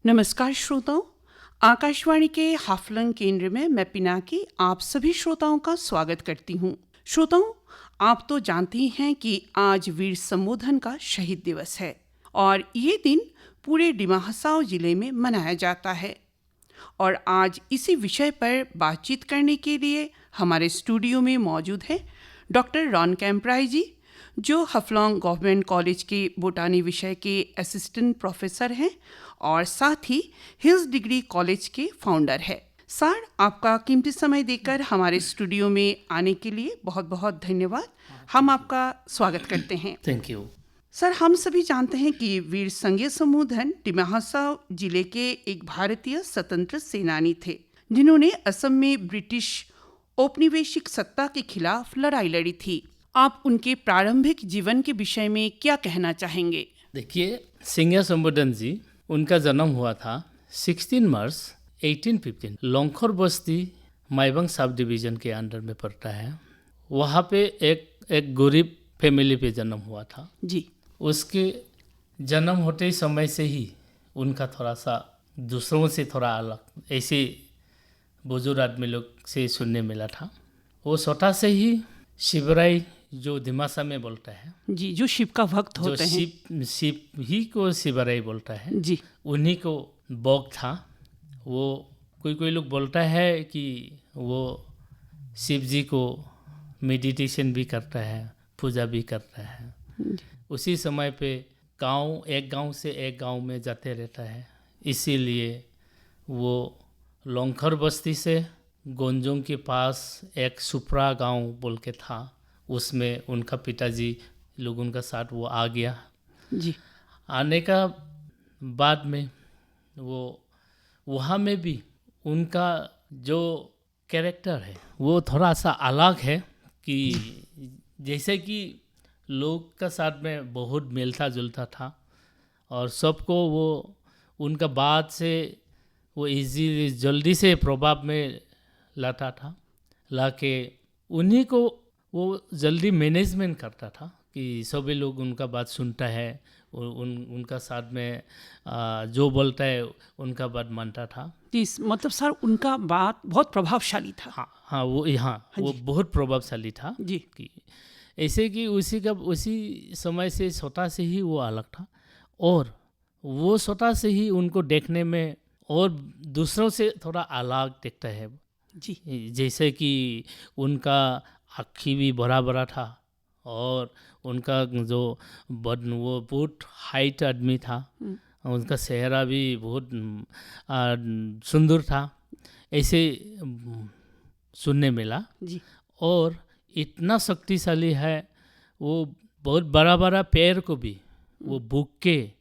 नमस्कार श्रोताओं, आकाशवाणी के हाफलंग केंद्र में मैं पिनाकी आप सभी श्रोताओं का स्वागत करती हूँ। श्रोताओं, आप तो जानते ही हैं कि आज वीर संबोधन का शहीद दिवस है और ये दिन पूरे डिमा हसाओ जिले में मनाया जाता है। और आज इसी विषय पर बातचीत करने के लिए हमारे स्टूडियो में मौजूद है डॉक्टर रॉन कैम्प्राई जी, जो हफलॉन्ग गवर्नमेंट कॉलेज के बोटानी विषय के असिस्टेंट प्रोफेसर हैं और साथ ही हिल्स डिग्री कॉलेज के फाउंडर है। सर, आपका कीमती समय देकर हमारे स्टूडियो में आने के लिए बहुत बहुत धन्यवाद। हम आपका स्वागत करते हैं। Thank you. सर, हम सभी जानते हैं कि वीर संजय समूधन डिमा हसाओ जिले के एक भारतीय स्वतंत्र सेनानी थे, जिन्होंने असम में ब्रिटिश औपनिवेशिक सत्ता के खिलाफ लड़ाई लड़ी थी। आप उनके प्रारंभिक जीवन के विषय में क्या कहना चाहेंगे? देखिए, संजय समूधन जी, उनका जन्म हुआ था 16 मार्च 1815 लोंखर बस्ती माइबंग सब डिवीज़न के अंडर में पड़ता है। वहाँ पे एक गरीब फैमिली पे जन्म हुआ था जी। उसके जन्म होते ही समय से ही उनका थोड़ा सा दूसरों से थोड़ा अलग ऐसे बुजुर्ग आदमी लोग से सुनने मिला था। वो छोटा से ही शिवराई जो दिमासा में बोलता है जी, जो शिव का भक्त होते हैं, शिव ही को शिवराई बोलता है जी, उन्हीं को बोग था। वो कोई लोग बोलता है कि वो शिव जी को मेडिटेशन भी करता है, पूजा भी करता है। उसी समय पे एक गांव से एक गांव में जाते रहता है, इसीलिए वो लोंखर बस्ती से गोंजोंग के पास एक सुप्रा गांव बोल के था, उसमें उनका पिताजी लोगों का साथ वो आ गया। जी। आने का बाद में वो वहाँ में भी उनका जो कैरेक्टर है वो थोड़ा सा अलग है कि जैसे कि लोग का साथ में बहुत मिलता जुलता था और सबको वो उनका बात से वो इजीली जल्दी से प्रभाव में लाता था, लाके उन्हीं को वो जल्दी मैनेजमेंट करता था कि सभी लोग उनका बात सुनता है, उनका साथ में जो बोलता है उनका बात मानता था। मतलब सर, उनका बात बहुत प्रभावशाली था। हाँ, वो बहुत प्रभावशाली था जी। कि ऐसे कि उसी समय से छोटा से ही वो अलग था और वो छोटा से ही उनको देखने में और दूसरों से थोड़ा अलग दिखता है जी। जैसे कि उनका आँखी भी बड़ा बड़ा था और उनका जो वो बहुत हाइट आदमी था, उनका चेहरा भी बहुत सुंदर था, ऐसे सुनने मिला जी। और इतना शक्तिशाली है वो, बहुत बड़ा बड़ा पैर को भी वो बुक के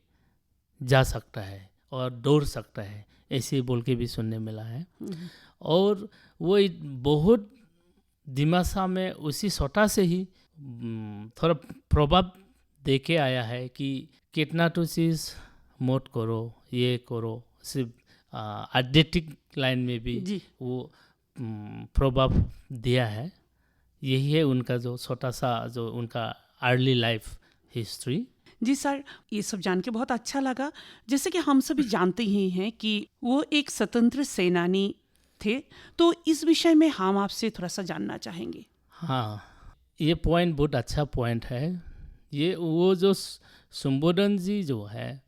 जा सकता है और दौड़ सकता है, ऐसे बोल के भी सुनने मिला है। और वो बहुत दिमासा में उसी छोटा से ही थोड़ा प्रभाव दे के आया है कि कितना तो चीज़ मत करो, ये करो, सिर्फ आध्यात्मिक लाइन में भी जी। वो प्रभाव दिया है। यही है उनका जो छोटा सा जो उनका अर्ली लाइफ हिस्ट्री। जी सर, ये सब जान के बहुत अच्छा लगा। जैसे कि हम सभी जानते ही हैं कि वो एक स्वतंत्र सेनानी थे, तो इस विषय में हम आपसे थोड़ा सा जानना चाहेंगे। हाँ, ये पॉइंट बहुत अच्छा पॉइंट है। ये वो जो संबोधन जी जो है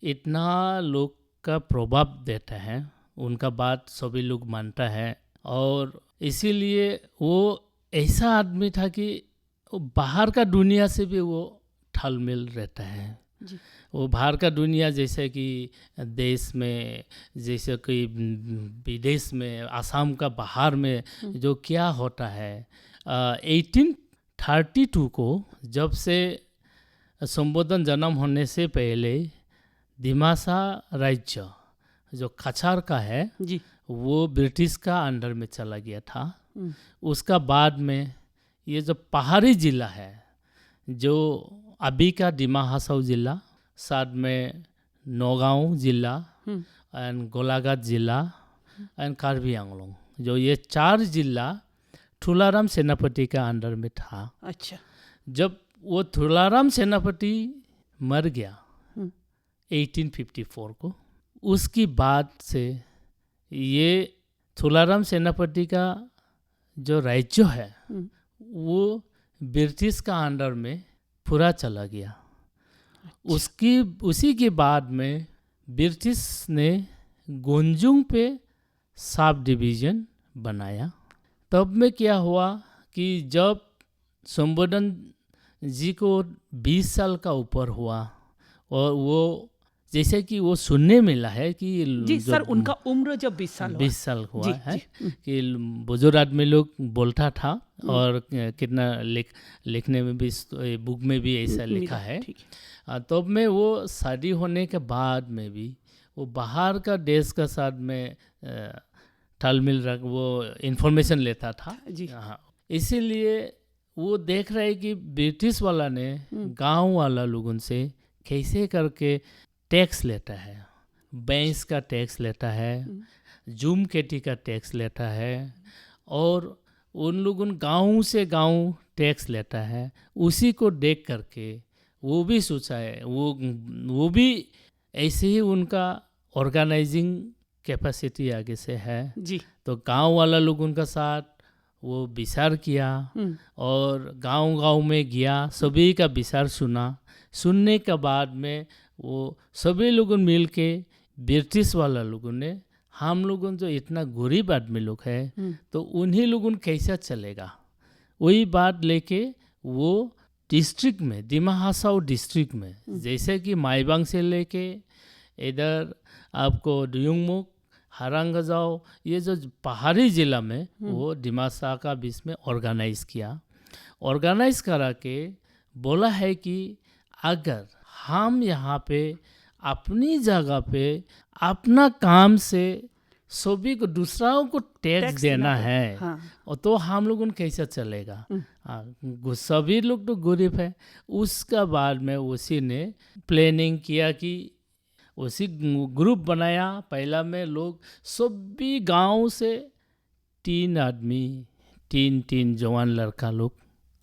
इतना लोग का प्रभाव देता है, उनका बात सभी लोग मानता है और इसीलिए वो ऐसा आदमी था कि बाहर का दुनिया से भी वो ठालमेल रहता है जी। वो बाहर का दुनिया जैसे कि देश में, जैसे कि विदेश में, आसाम का बाहर में जो क्या होता है। 1832 को जब से संबोधन जन्म होने से पहले दिमासा राज्य जो कछार का है जी। वो ब्रिटिश का अंडर में चला गया था। उसका बाद में ये जो पहाड़ी जिला है जो अभी का डिमा हसाओ जिला, साथ में नौगांव जिला एंड गोलाघाट जिला एंड कार्बी आंगलोंग, जो ये 4 जिला थुलाराम सेनापति का अंडर में था। अच्छा। जब वो थुलाराम सेनापति मर गया 1854 को, उसकी बाद से ये थुलाराम सेनापति का जो राज्य है वो ब्रिटिश का अंडर में पूरा चला गया। उसी के बाद में ब्रिटिश ने गोंजुंग पे सब डिवीज़न बनाया। तब में क्या हुआ कि जब संबोधन जी को 20 साल का ऊपर हुआ और वो जैसे कि वो सुनने मिला है कि जी सर, उनका उम्र जब 20 साल हुआ है कि बुजुर्ग आदमी लोग बोलता था और कितना लिखने में भी बुक में भी ऐसा लिखा है। तब में वो शादी होने के बाद में भी वो बाहर का देश का साथ में तालमेल रख वो इन्फॉर्मेशन लेता था जी। हाँ, इसीलिए वो देख रहे कि ब्रिटिश वाला ने गांव वाला लोगों से कैसे करके टैक्स लेता है, बैंस का टैक्स लेता है, जूम खेती का टैक्स लेता है और उन लोगों गांव से गांव टैक्स लेता है। उसी को देख करके वो भी सोचा है, वो भी ऐसे ही उनका ऑर्गेनाइजिंग कैपेसिटी आगे से है जी। तो गांव वाला लोग उनका साथ वो विचार किया और गांव में गया, सभी का विचार सुनने के बाद में वो सभी लोगों मिल के ब्रिटिश वाला लोगों ने हम लोगों जो इतना गरीब आदमी लोग है तो उन्हीं लोगों कैसा चलेगा, वही बात लेके वो डिस्ट्रिक्ट में दिमा हासाओ डिस्ट्रिक्ट में जैसे कि माईबांग से लेके इधर आपको दुयुंगमुख हारंगजाओ ये जो पहाड़ी ज़िला में वो दिमासा का बीच में ऑर्गेनाइज किया। ऑर्गेनाइज करा के बोला है कि अगर हम यहाँ पे अपनी जगह पे अपना काम से सभी को दूसरों को टैक्स देना है और तो हम लोगों कैसे चलेगा। सभी लोग तो गरीब है। उसका बाद में उसी ने प्लानिंग किया कि उसी ग्रुप बनाया। पहला में लोग सभी गांव से 3 आदमी 3 जवान लड़का लोग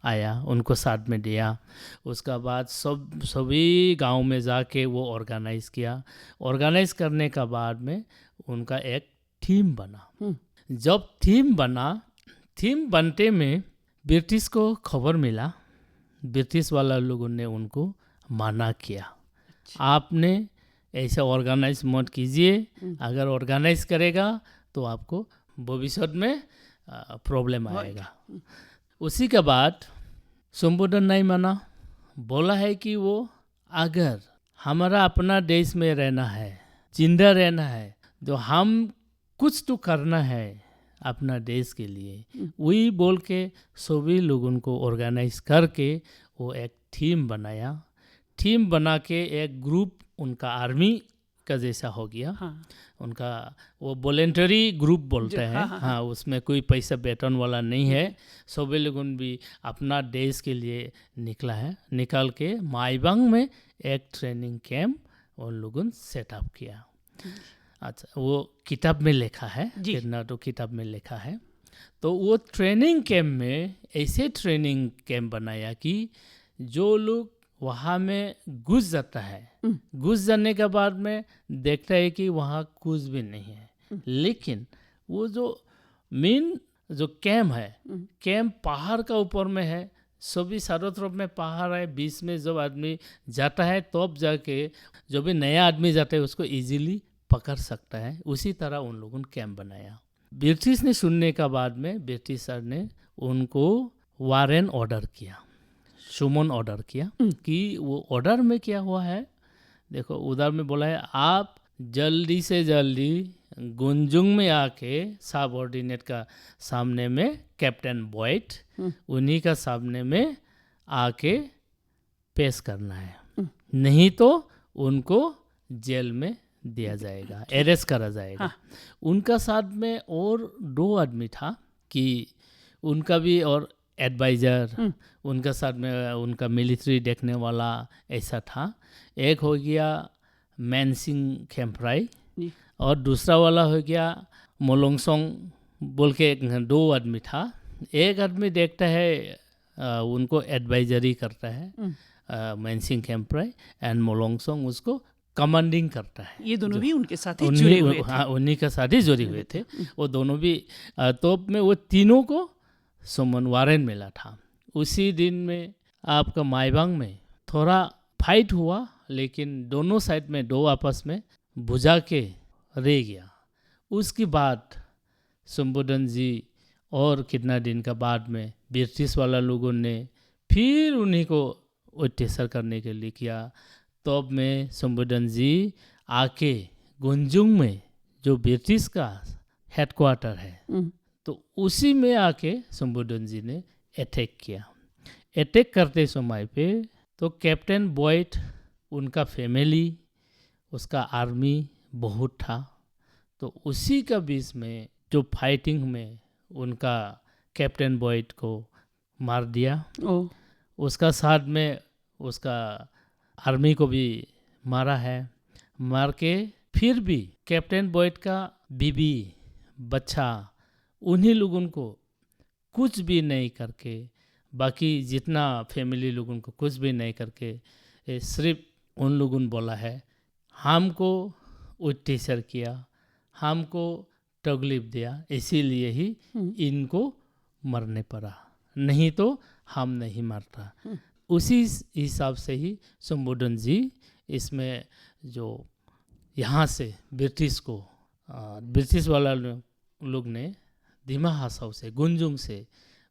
आया, उनको साथ में दिया। उसका बाद सभी गांव में जाके वो ऑर्गेनाइज किया। ऑर्गेनाइज करने का बाद में उनका एक थीम बना। जब थीम बनते में ब्रिटिश को खबर मिला, ब्रिटिश वाला लोगों ने उनको मना किया, आपने ऐसा ऑर्गेनाइज मत कीजिए, अगर ऑर्गेनाइज करेगा तो आपको भविष्य में प्रॉब्लम आएगा। उसी के बाद संबोधन नहीं माना, बोला है कि वो अगर हमारा अपना देश में रहना है, जिंदा रहना है, तो हम कुछ तो करना है अपना देश के लिए। वही बोल के सभी लोगों को ऑर्गेनाइज करके वो एक थीम बनाया। थीम बना के एक ग्रुप उनका आर्मी का जैसा हो गया। उनका वो वॉलेंटरी ग्रुप बोलते हैं। हाँ, उसमें कोई पैसा वेतन वाला नहीं है। सभी लोगों भी अपना देश के लिए निकाल के माईबांग में एक ट्रेनिंग कैंप उन लोगों सेटअप किया। अच्छा, वो किताब में लिखा है, कितना तो किताब में लिखा है। तो वो ट्रेनिंग कैंप में ऐसे ट्रेनिंग कैंप बनाया कि जो लोग वहाँ में घुस जाता है, घुस जाने के बाद में देखता है कि वहाँ कुछ भी नहीं है, लेकिन वो जो मेन जो कैंप है, कैंप पहाड़ का ऊपर में है, सभी चारों तरफ में पहाड़ है, बीच में जब आदमी जाता है तब जाके जो भी नया आदमी जाता है उसको इजीली पकड़ सकता है। उसी तरह उन लोगों ने कैंप बनाया। ब्रिटिश ने सुनने के बाद में ब्रिटिश सर ने उनको वारंट ऑर्डर किया, सुमन ऑर्डर किया कि वो ऑर्डर में क्या हुआ है, देखो उधर में बोला है आप जल्दी से जल्दी गुंजुंग में आके सब ऑर्डिनेट का सामने में कैप्टन बॉयट उन्हीं का सामने में आके पेश करना है, नहीं तो उनको जेल में दिया जाएगा, अरेस्ट करा जाएगा। उनका साथ में और 2 आदमी था कि उनका भी और एडवाइज़र, उनका साथ में उनका मिलिट्री देखने वाला ऐसा था। एक हो गया मैनसिंग खेम्प्राई और दूसरा वाला हो गया मोलोंगसोंग बोल के 2 आदमी था। एक आदमी देखता है उनको एडवाइजरी करता है मैनसिंग खेम्प्राई, एंड मोलोंगसोंग उसको कमांडिंग करता है। ये दोनों भी उनके साथ ही जुड़े हुए थे। हाँ, उन्हीं के साथ ही जुड़े हुए थे। वो दोनों भी तोप में वो तीनों को सुमन वारन मिला था। उसी दिन में आपका माइबांग में थोड़ा फाइट हुआ, लेकिन दोनों साइड में दो आपस में बुझा के रह गया। उसके बाद शंभुदन जी और कितना दिन का बाद में ब्रिटिश वाला लोगों ने फिर उन्हीं को अत्याचार करने के लिए किया। तब में शंभुदन जी आके गुंजुंग में जो ब्रिटिश का हेडक्वार्टर है, तो उसी में आके शंभुदन जी ने अटैक किया। अटैक करते समय पे तो कैप्टन बॉयड, उनका फैमिली, उसका आर्मी बहुत था। तो उसी का बीच में जो फाइटिंग में उनका कैप्टन बॉयड को मार दिया। उसका साथ में उसका आर्मी को भी मारा है। मार के फिर भी कैप्टन बॉयड का बीबी बच्चा उन्हीं लोगों को कुछ भी नहीं करके, बाकी जितना फैमिली लोगों को कुछ भी नहीं करके, सिर्फ उन लोगों ने बोला है हमको अत्याचार किया, हमको तकलीफ दिया, इसीलिए ही इनको मरने पड़ा, नहीं तो हम नहीं मरता। उसी हिसाब से ही शंभुदन जी इसमें जो यहाँ से ब्रिटिश वाला लोग ने दिमा हासाओ से, गुंजुंग से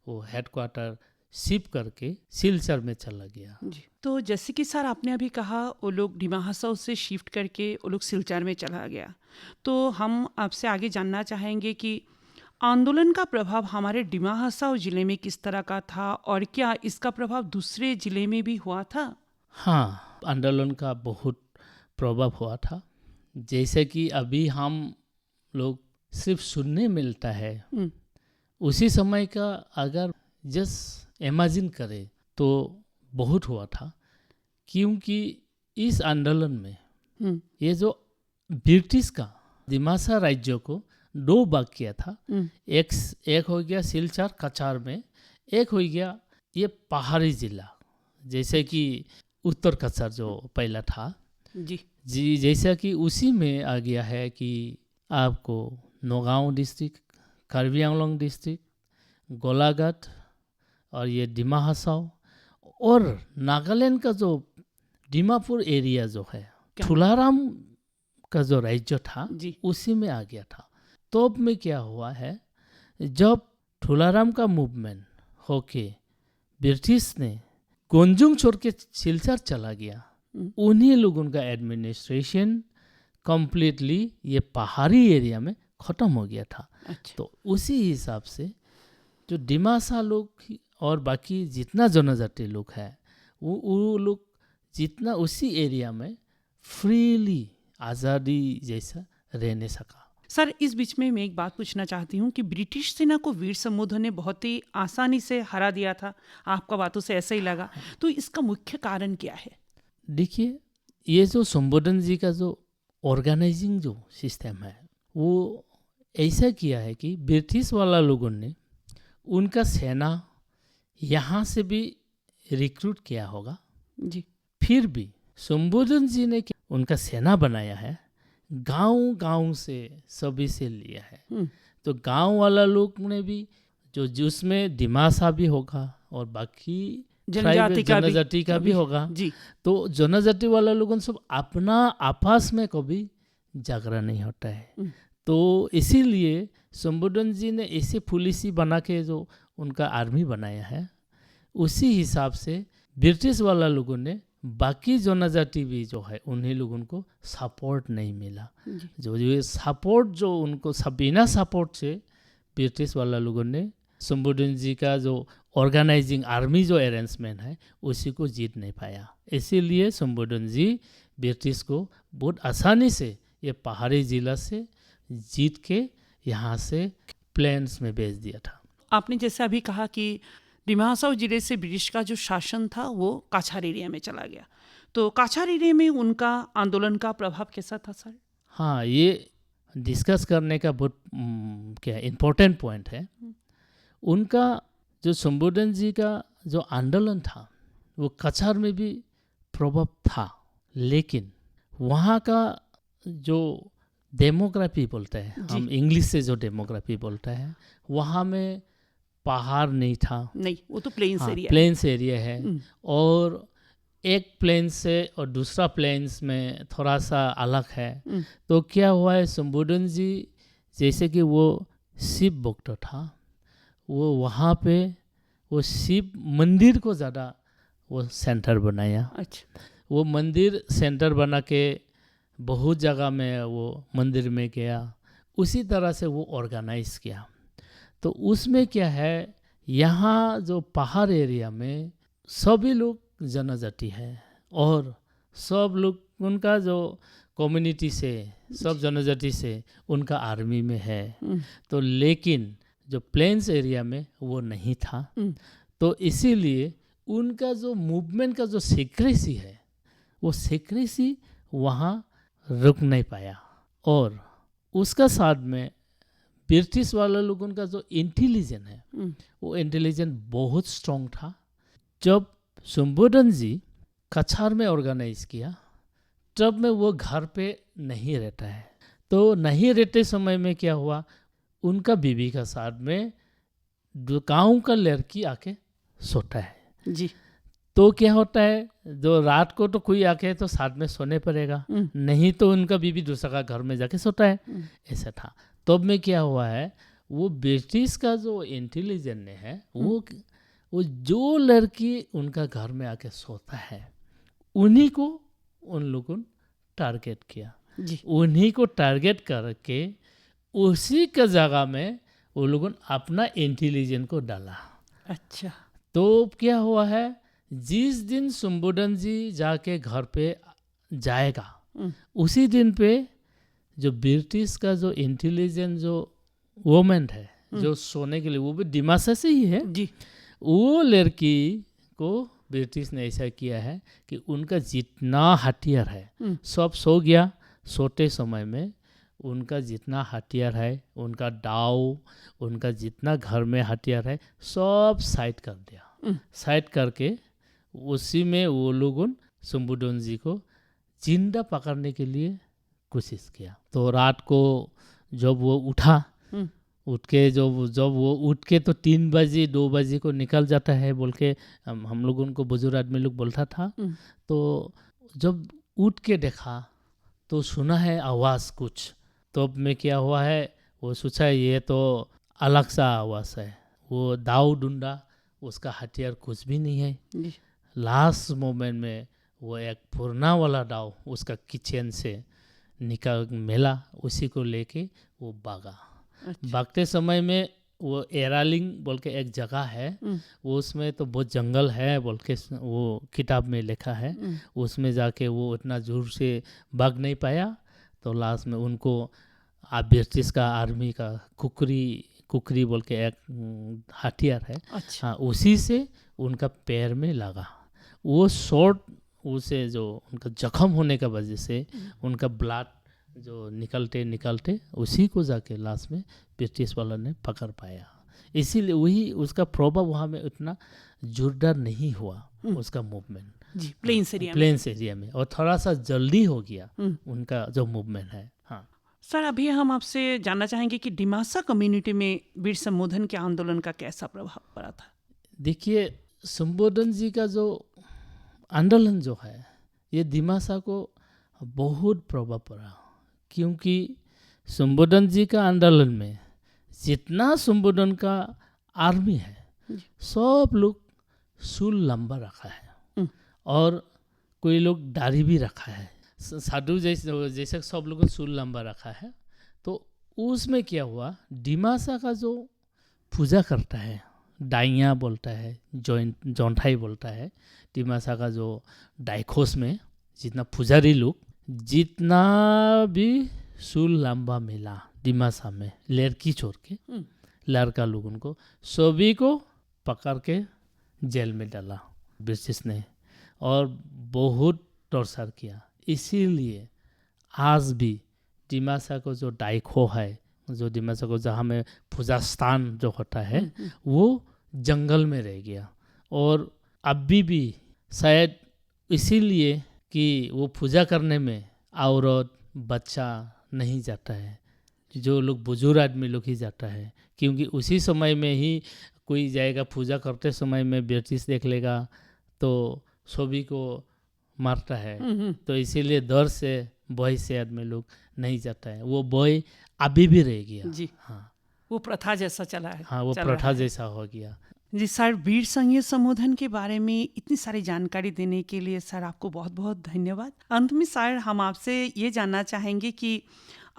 वो हेडक्वार्टर शिप करके सिलचर में चला गया जी। तो जैसे कि सर आपने अभी कहा वो लोग डिमा हासाओ से शिफ्ट करके वो लोग सिलचर में चला गया, तो हम आपसे आगे जानना चाहेंगे कि आंदोलन का प्रभाव हमारे डिमा हासाओ जिले में किस तरह का था और क्या इसका प्रभाव दूसरे जिले में भी हुआ था? हाँ, आंदोलन का बहुत प्रभाव हुआ था। जैसे कि अभी हम लोग सिर्फ सुनने मिलता है, उसी समय का अगर जस्ट इमेजिन करें तो बहुत हुआ था। क्योंकि इस आंदोलन में ये जो ब्रिटिश का दिमासा राज्य को दो भाग किया था। एक हो गया सिलचर कचार में, एक हो गया ये पहाड़ी जिला, जैसे कि उत्तर कचार जो पहला था जी, जैसा कि उसी में आ गया है कि आपको नौगांव डिस्ट्रिक्ट, कार्बी आंगलोंग डिस्ट्रिक्ट, गोलाघाट और ये डिमा हासाओ और नागालैंड का जो दीमापुर एरिया जो है, ठुलाराम का जो राज्य था उसी में आ गया था। तो अब में क्या हुआ है, जब ठुलाराम का मूवमेंट होके ब्रिटिश ने गुंजुंग छोड़ के सिलचर चला गया, उन्हीं लोगों का एडमिनिस्ट्रेशन कंप्लीटली ये पहाड़ी एरिया में ख़त्म हो गया था। तो उसी हिसाब से जो डिमासा लोग और बाकी जितना जनजाति लोग हैं वो लोग जितना उसी एरिया में फ्रीली आज़ादी जैसा रहने सका। सर इस बीच में मैं एक बात पूछना चाहती हूँ कि ब्रिटिश सेना को वीर समूधन ने बहुत ही आसानी से हरा दिया था, आपका बातों से ऐसा ही लगा, तो इसका मुख्य कारण क्या है? देखिए, ये जो शंभुदन जी का जो ऑर्गेनाइजिंग जो सिस्टम है वो ऐसा किया है कि ब्रिटिश वाला लोगों ने उनका सेना यहाँ से भी रिक्रूट किया होगा जी, फिर भी शंभुदन जी ने उनका सेना बनाया है, गांव से सभी से लिया है। तो गांव वाला लोग ने भी जो जिसमें दिमासा भी होगा और बाकी जनजाति का भी होगा जी। तो जनजाति वाला लोगों सब अपना आपस में कभी झगड़ा नहीं होता है। तो इसीलिए शंभुदन जी ने ऐसे पॉलिसी बना के जो उनका आर्मी बनाया है, उसी हिसाब से ब्रिटिश वाला लोगों ने बाकी जनजाति भी जो है उन्हीं लोगों को सपोर्ट नहीं मिला। जो ये सपोर्ट जो उनको बिना सपोर्ट से ब्रिटिश वाला लोगों ने शंभुदन जी का जो ऑर्गेनाइजिंग आर्मी जो अरेंजमेंट है उसी को जीत नहीं पाया। इसीलिए शंभुदन जी ब्रिटिश को बहुत आसानी से ये पहाड़ी जिला से जीत के यहाँ से प्लेन्स में भेज दिया था। आपने जैसे अभी कहा कि डिमा हासाओ जिले से ब्रिटिश का जो शासन था वो काछार एरिया में चला गया, तो काछार एरिया में उनका आंदोलन का प्रभाव कैसा था सर? हाँ, ये डिस्कस करने का बहुत क्या इम्पोर्टेंट पॉइंट है। उनका जो शंभुदन जी का जो आंदोलन था वो काछार में भी प्रभाव था, लेकिन वहाँ का जो डेमोग्राफी बोलते हैं, जी। हम इंग्लिश से जो डेमोग्राफी बोलते हैं, वहाँ में पहाड़ नहीं था। नहीं, वो तो प्लेन्स हाँ, एरिया है। प्लेन्स एरिया है। और एक प्लेन से और दूसरा प्लेन्स में थोड़ा सा अलग है। तो क्या हुआ है, शंभुदन जी जैसे कि वो शिव भक्त था, वो वहाँ पे वो शिव मंदिर को ज़्यादा वो सेंटर बनाया। अच्छा। वो मंदिर सेंटर बना के बहुत जगह में वो मंदिर में गया, उसी तरह से वो ऑर्गेनाइज किया। तो उसमें क्या है, यहाँ जो पहाड़ एरिया में सभी लोग जनजाति है और सब लोग उनका जो कम्युनिटी से, सब जनजाति से उनका आर्मी में है। तो लेकिन जो प्लेन्स एरिया में वो नहीं था। तो इसीलिए उनका जो मूवमेंट का जो सीक्रेसी है, वो सीक्रेसी वहाँ रुक नहीं पाया। और उसका साथ में ब्रिटिश वाला लोगों का जो इंटेलिजेंस है, वो इंटेलिजेंस बहुत स्ट्रॉन्ग था। जब शंभुदन जी कछार में ऑर्गेनाइज किया, तब में वो घर पे नहीं रहता है। तो नहीं रहते समय में क्या हुआ, उनका बीवी का साथ में गाँव का लड़की आके सोता है। जी। तो क्या होता है, जो रात को तो कोई आके तो साथ में सोने पड़ेगा, नहीं तो उनका बीवी दूसरा का घर में जाके सोता है। ऐसा था। तब में क्या हुआ है, वो ब्रिटिश का जो इंटेलिजेंस है, वो जो लड़की उनका घर में आके सोता है, उन्हीं को उन लोगों ने टारगेट किया। जी। उन्हीं को टारगेट करके उसी का जगह में वो लोगों ने अपना इंटेलिजेंस को डाला। अच्छा। तो क्या हुआ है, जिस दिन शंभुदन जी जाके घर पे जाएगा, उसी दिन पे जो ब्रिटिश का जो इंटेलिजेंस जो वोमेन है, जो सोने के लिए, वो भी दिमासा से ही है जी। वो लड़की को ब्रिटिश ने ऐसा किया है कि उनका जितना हथियार है सब सो गया। सोते समय में उनका जितना हथियार है, उनका दाव, उनका जितना घर में हथियार है, सब साइड कर दिया। साइड करके उसी में वो लोगों शंभुदन जी को जिंदा पकड़ने के लिए कोशिश किया। तो रात को जब वो उठा, उठ के जब वो उठ के तो 3 बजे 2 बजे को निकल जाता है बोल के हम लोग उनको बुजुर्ग आदमी लोग बोलता था। तो जब उठ के देखा तो सुना है आवाज़ कुछ। तो में क्या हुआ है, वो सोचा ये तो अलग सा आवाज़ है। वो दाव डूंढा, उसका हथियार कुछ भी नहीं है। लास्ट मोमेंट में वो एक पुराना वाला दाव उसका किचन से निकल मिला, उसी को लेके वो भागा। भागते समय में वो एरालिंग बोल के एक जगह है, वो उसमें तो बहुत जंगल है बोल के वो किताब में लिखा है। उसमें जाके वो उतना जोर से भाग नहीं पाया। तो लास्ट में उनको ब्रिटिश का आर्मी का कुकरी बोल के एक हथियार है। अच्छा। हाँ, उसी से उनका पैर में लगा। वो शॉट उसे जो उनका जख्म होने का वजह से उनका ब्लड जो निकलते उसी को जाके लास्ट में ब्रिटिश वाला ने पकड़ पाया। इसीलिए वही उसका प्रभाव वहाँ में उतना जोरदार नहीं हुआ उसका मूवमेंट। जी, प्लेन्स एरिया में और थोड़ा सा जल्दी हो गया उनका जो मूवमेंट है। हाँ सर, अभी हम आपसे जानना चाहेंगे कि दिमासा कम्युनिटी में वीर शंभुदन के आंदोलन का कैसा प्रभाव पड़ा था। देखिए, शंभुदन जी का जो आंदोलन जो है, ये दिमासा को बहुत प्रभाव पड़ा, क्योंकि शंभुदन जी का आंदोलन में जितना शंभुदन का आर्मी है, सब लोग सूल लंबा रखा है और कोई लोग दाढ़ी भी रखा है। साधु जैसे सब लोगों ने सूल लंबा रखा है। तो उसमें क्या हुआ, दिमासा का जो पूजा करता है, डाइया बोलता है, जौंठाई बोलता है, दिमासा का जो डाइखोस में जितना पुजारी लोग, जितना भी सूल लंबा मिला दिमासा में, लड़की छोड़ के लड़का लोग, उनको सभी को पकड़ के जेल में डाला ब्रिटिश ने और बहुत टॉर्चर किया। इसीलिए आज भी दिमासा को जो डाइखो है, जो दिमासा को जहाँ में पूजा स्थान जो होता है, वो जंगल में रह गया। और अभी भी शायद इसीलिए कि वो पूजा करने में औरत बच्चा नहीं जाता है, जो लोग बुजुर्ग आदमी लोग ही जाता है, क्योंकि उसी समय में ही कोई जाएगा पूजा करते समय में ब्रिटिश देख लेगा तो सभी को मारता है। तो इसीलिए डर से बॉय से आदमी लोग नहीं जाता है। वो बॉय अभी भी रह गया जी। हाँ, वो प्रथा जैसा चला है। हाँ वो चल प्रथा रहा है। जैसा हो गया। जी सर, वीर संघीय संबोधन के बारे में इतनी सारी जानकारी देने के लिए सर आपको बहुत बहुत धन्यवाद। अंत में सर हम आपसे ये जानना चाहेंगे कि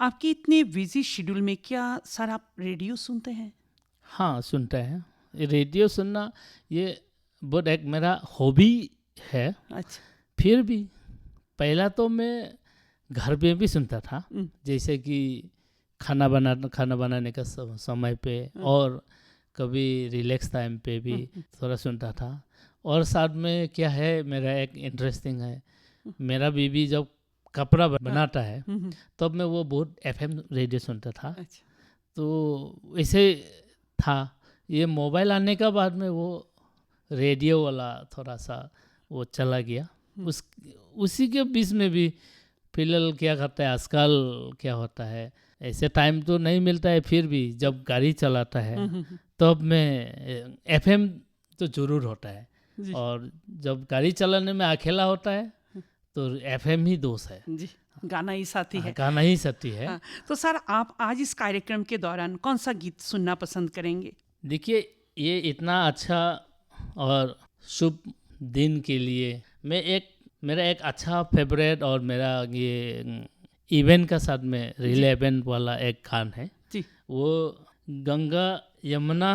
आपकी इतने बिजी शेड्यूल में क्या सर आप रेडियो सुनते हैं? हाँ सुनते हैं, रेडियो सुनना ये बहुत एक मेरा हॉबी है। अच्छा। फिर भी पहला तो मैं घर पे भी सुनता था, जैसे कि खाना बनाने का समय पे, और कभी रिलैक्स टाइम पे भी थोड़ा सुनता था। और साथ में क्या है, मेरा एक इंटरेस्टिंग है, मेरा बीबी जब कपड़ा बनाता है तब मैं वो बहुत FM रेडियो सुनता था। अच्छा। तो ऐसे था। ये मोबाइल आने का बाद में वो रेडियो वाला थोड़ा सा वो चला गया। उसी के बीच में भी फिलहाल क्या करता है आजकल, क्या होता है ऐसे टाइम तो नहीं मिलता है, फिर भी जब गाड़ी चलाता है तब मैं FM तो ज़रूर होता है, और जब गाड़ी चलाने में अकेला होता है तो FM ही दोस्त है जी। गाना ही साथी है। गाना ही साथी है। हाँ। तो सर आप आज इस कार्यक्रम के दौरान कौन सा गीत सुनना पसंद करेंगे? देखिए, ये इतना अच्छा और शुभ दिन के लिए मेरा एक अच्छा फेवरेट और मेरा ये इवेंट का साथ में रिलेवेंट वाला एक गान है जी। वो गंगा यमुना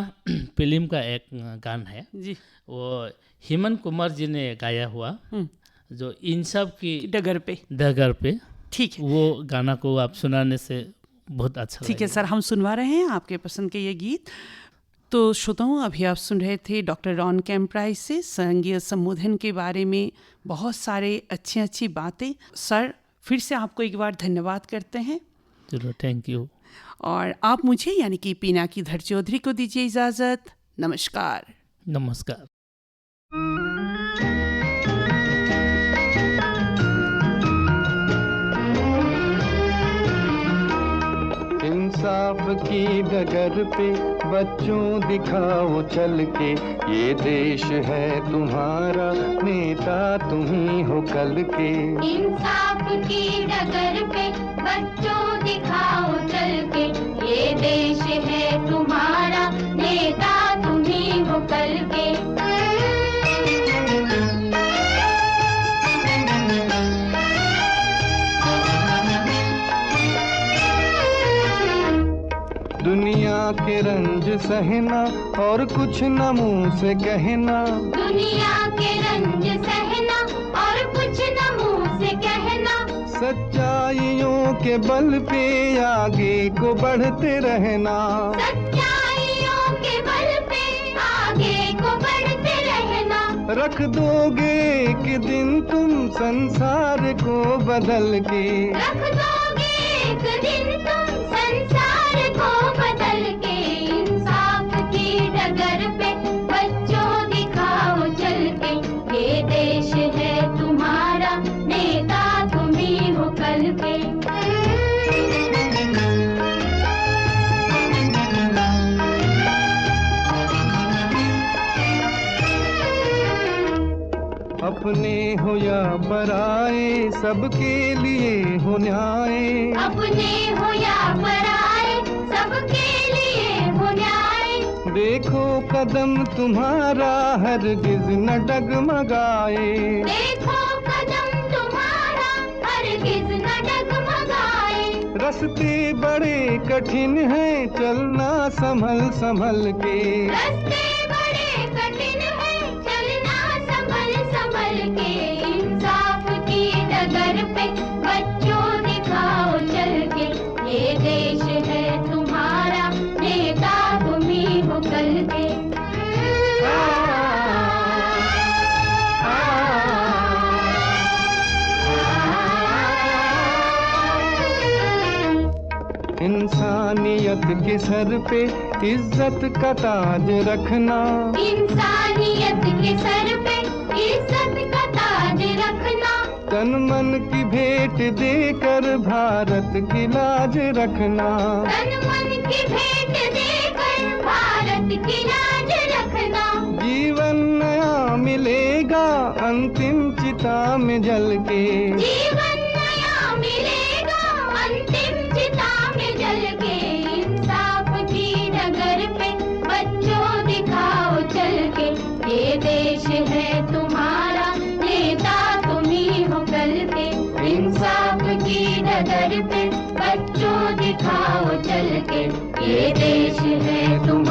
फिल्म का एक गान है जी। वो हेमंत कुमार जी ने गाया हुआ, जो इन सब की डगर पे। ठीक है, वो गाना को आप सुनाने से बहुत अच्छा ठीक है सर, हम सुनवा रहे हैं आपके पसंद के ये गीत। तो श्रोताओं, अभी आप सुन रहे थे डॉक्टर रॉन कैम्प्राइस से संघीय संबोधन के बारे में बहुत सारे अच्छी बातें। सर फिर से आपको एक बार धन्यवाद करते हैं। चलो, थैंक यू। और आप मुझे यानी कि पिनाकीधर चौधरी को दीजिए इजाज़त। नमस्कार। नमस्कार। इंसाफ की डगर पे बच्चों दिखाओ चल के, ये देश है तुम्हारा, नेता तुम ही हो कल के। इंसाफ की डगर पे बच्चों दिखाओ चल के, ये देश है तुम्हारा, नेता तुम ही हो कल के। दुनिया के रंज सहना और कुछ न मुंह से कहना, दुनिया के रंज सहना और कुछ न मुंह से कहना, सच्चाइयों के बल पे आगे को बढ़ते रहना, सच्चाइयों के बल पे आगे को बढ़ते रहना। रख दोगे एक दिन तुम संसार को बदल के, रख दोगे एक दिन तुम संसार को बदल के। इंसाफ की डगर पे बच्चों दिखाओ चल के, ये देश है तुम्हारा, नेता तुम ही हो कल के। अपने हो या पराए सबके लिए हो न्याय, अपने हो या पराए सबके लिए हो न्याय। देखो कदम तुम्हारा हरगिज न डगमगाए, देखो कदम तुम्हारा हरगिज न डगमगाए। रास्ते बड़े कठिन हैं चलना संभल संभल के, रास्ते बड़े कठिन हैं चलना संभल संभल के। इंसाफ की डगर पे बच्चों दिखाओ चल के, ये देश है तुम्हारा, नेता तुम ही हो कल के। इंसानियत के सर पे इज्जत का ताज रखना, इंसानियत के सर पे इज्जत का ताज रखना। तन मन की भेंट भेंट देकर भारत की लाज रखना। तन मन की भेंट देकर भारत की लाज रखना। जीवन नया मिलेगा अंतिम चिता में जल के। जीवन नया मिलेगा अंतिम चिता में जल के। इंसाफ की डगर पे बच्चों दिखाओ चल के। ये देश है तुम्हारा, नेता तुम ही हो कल के। इंसाफ की डगर पे बच्चों दिखाओ चल के। ये देश है तुम्हारा,